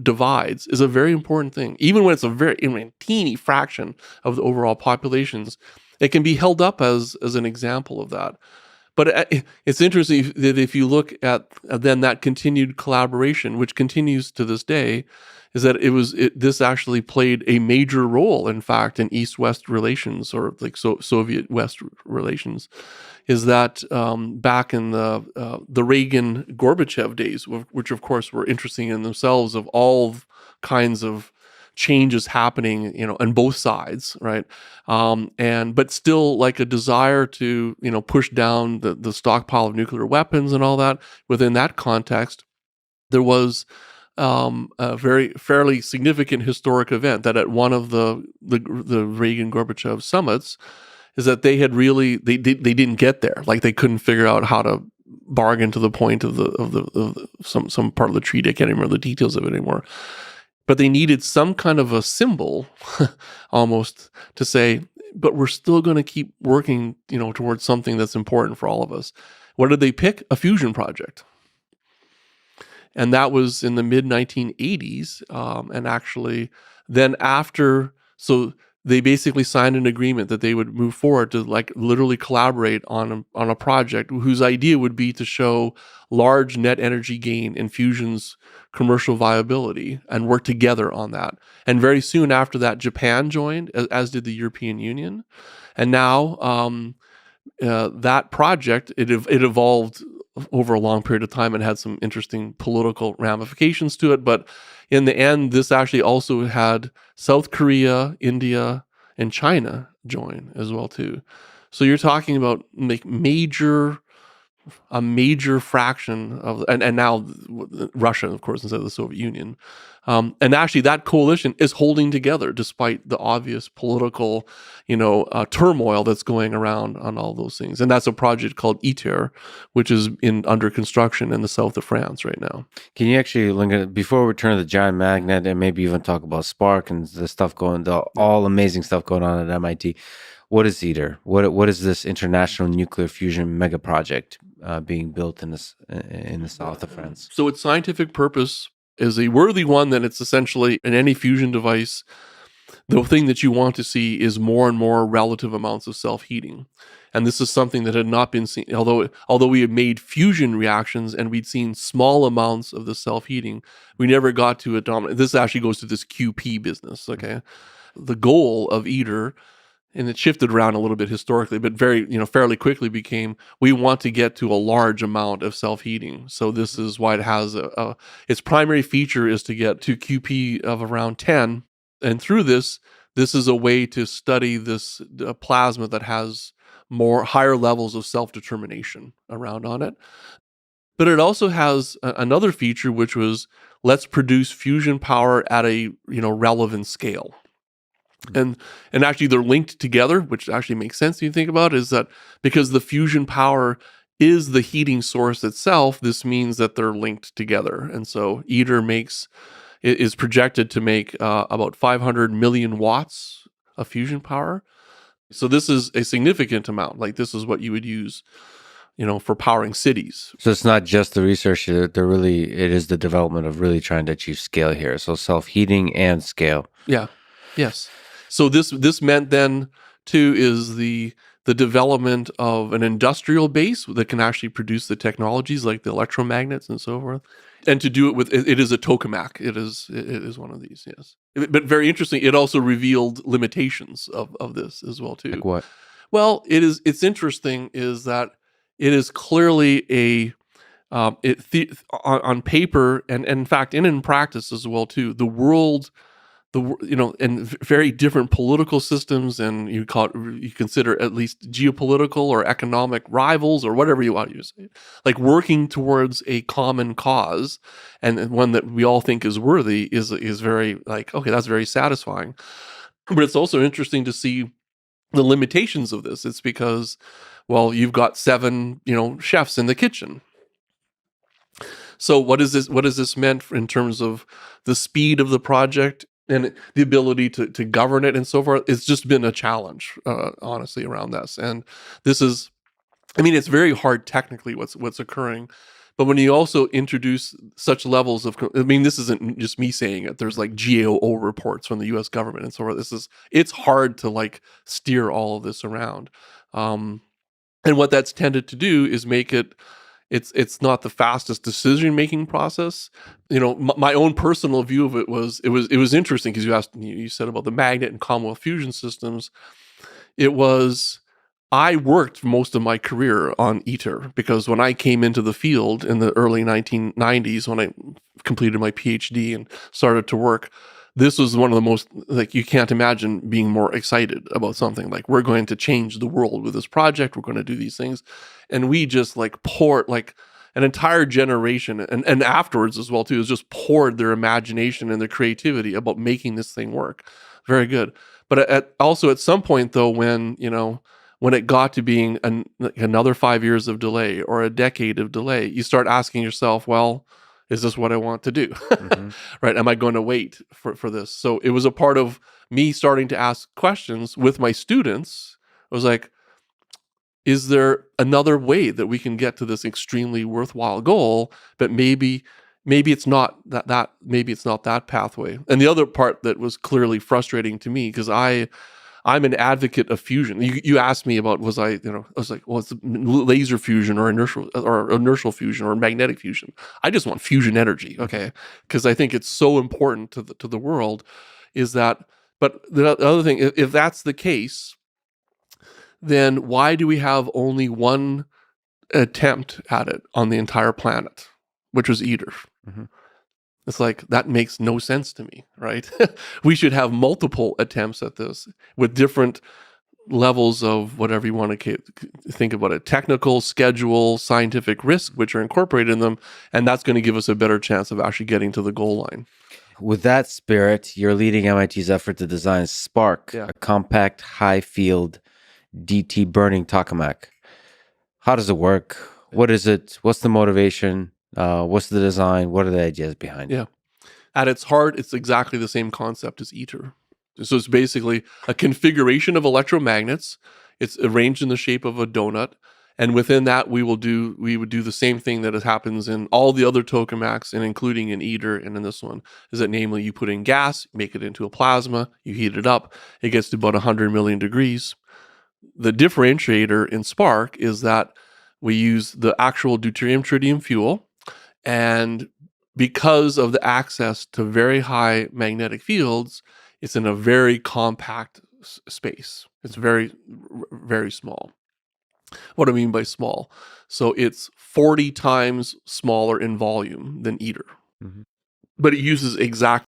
divides is a very important thing. Even when it's a very teeny fraction of the overall populations, it can be held up as an example of that. But it's interesting that if you look at then that continued collaboration, which continues to this day, is that this actually played a major role, in fact, in East-West relations, or like Soviet-West relations. Is that back in the Reagan-Gorbachev days, which of course were interesting in themselves, of all kinds of changes happening, on both sides, right? But still, like, a desire to, push down the stockpile of nuclear weapons and all that. Within that context, there was a fairly significant historic event that at one of the Reagan-Gorbachev summits is that they had really they didn't get there. Like, they couldn't figure out how to bargain to the point of some part of the treaty. I can't remember the details of it anymore. But they needed some kind of a symbol, almost, to say, but we're still going to keep working, towards something that's important for all of us. What did they pick? A fusion project. And that was in the mid-1980s. And actually, then so they basically signed an agreement that they would move forward to, like, literally collaborate on a project whose idea would be to show large net energy gain in fusion's commercial viability and work together on that. And very soon after that, Japan joined, as did the European Union. And now that project, it evolved over a long period of time and had some interesting political ramifications to it. But in the end, this actually also had South Korea, India, and China join as well too. So you're talking about a major fraction of, and now Russia, of course, instead of the Soviet Union. And actually that coalition is holding together despite the obvious political, turmoil that's going around on all those things. And that's a project called ITER, which is under construction in the south of France right now. Can you actually link it, before we turn to the giant magnet and maybe even talk about Spark and the stuff all amazing stuff going on at MIT? What is ITER? What is this international nuclear fusion mega project being built in the south of France? So its scientific purpose is a worthy one, that it's essentially, in any fusion device, the thing that you want to see is more and more relative amounts of self-heating. And this is something that had not been seen, although we had made fusion reactions and we'd seen small amounts of the self-heating, we never got to a dominant. This actually goes to this QP business, okay? The goal of ITER, and it shifted around a little bit historically, but fairly quickly became, we want to get to a large amount of self-heating. So this is why it has its primary feature is to get to QP of around 10. And through this is a way to study this plasma that has higher levels of self-determination around on it. But it also has another feature, which was, let's produce fusion power at a relevant scale. And actually they're linked together, which actually makes sense when you think about it, is that because the fusion power is the heating source itself, this means that they're linked together. And so ITER is projected to make about 500 million watts of fusion power. So this is a significant amount. Like, this is what you would use, for powering cities. So it's not just the research, it is the development of really trying to achieve scale here. So self-heating and scale. Yeah. Yes. So this meant then too is the development of an industrial base that can actually produce the technologies like the electromagnets and so forth, and to do it with it is a tokamak. It is one of these, yes. But very interesting. It also revealed limitations of this as well too. Like what? Well, it's interesting is that it is clearly on paper and in fact in practice as well too. The world. And very different political systems, and you consider at least geopolitical or economic rivals or whatever you want to use, like working towards a common cause and one that we all think is worthy is very, like, okay, that's very satisfying. But it's also interesting to see the limitations of this. It's because, well, you've got 7, chefs in the kitchen. So what is this meant in terms of the speed of the project and the ability to govern it and so forth? It's just been a challenge, honestly, around this. And this is, it's very hard technically what's occurring, But when you also introduce such levels of, I mean, this isn't just me saying it. There's like GAO reports from the U.S. government and so forth. It's hard to like steer all of this around. And what that's tended to do is make it's not the fastest decision making process. My own personal view of it was interesting because you said about the magnet and Commonwealth fusion systems. It was, I worked most of my career on ITER because when I came into the field in the early 1990s, when I completed my PhD and started to work, this was one of the most, like, you can't imagine being more excited about something. Like, we're going to change the world with this project. We're going to do these things. And we just like poured, like, an entire generation and afterwards as well too, is just poured their imagination and their creativity about making this thing work. Very good. But also at some point though, when it got to being like another 5 years of delay or a decade of delay, you start asking yourself, well, is this what I want to do? Mm-hmm. Right? Am I going to wait for this? So it was a part of me starting to ask questions with my students. I was like, is there another way that we can get to this extremely worthwhile goal? But maybe it's not maybe it's not that pathway. And the other part that was clearly frustrating to me, because I'm an advocate of fusion. You asked me about, I was like, well, it's laser fusion or inertial fusion or magnetic fusion. I just want fusion energy, okay? Because I think it's so important to the world. Is that? But the other thing, if that's the case, then why do we have only one attempt at it on the entire planet, which was ITER? Mm-hmm. It's like, that makes no sense to me, right? We should have multiple attempts at this with different levels of whatever you want to think about it, technical, schedule, scientific risk, which are incorporated in them. And that's going to give us a better chance of actually getting to the goal line. With that spirit, you're leading MIT's effort to design Spark, a compact, high-field DT burning tokamak. How does it work? What is it? What's the motivation? What's the design? What are the ideas behind it? Yeah. At its heart, it's exactly the same concept as ITER. So it's basically a configuration of electromagnets. It's arranged in the shape of a donut. And within that, we would do the same thing that happens in all the other tokamaks, and including in ITER and in this one, is that namely you put in gas, make it into a plasma, you heat it up, it gets to about 100 million degrees. The differentiator in Spark is that we use the actual deuterium-tritium fuel, and because of the access to very high magnetic fields, it's in a very compact space. It's very, very small. What do I mean by small? So it's 40 times smaller in volume than ITER. Mm-hmm. But it uses exact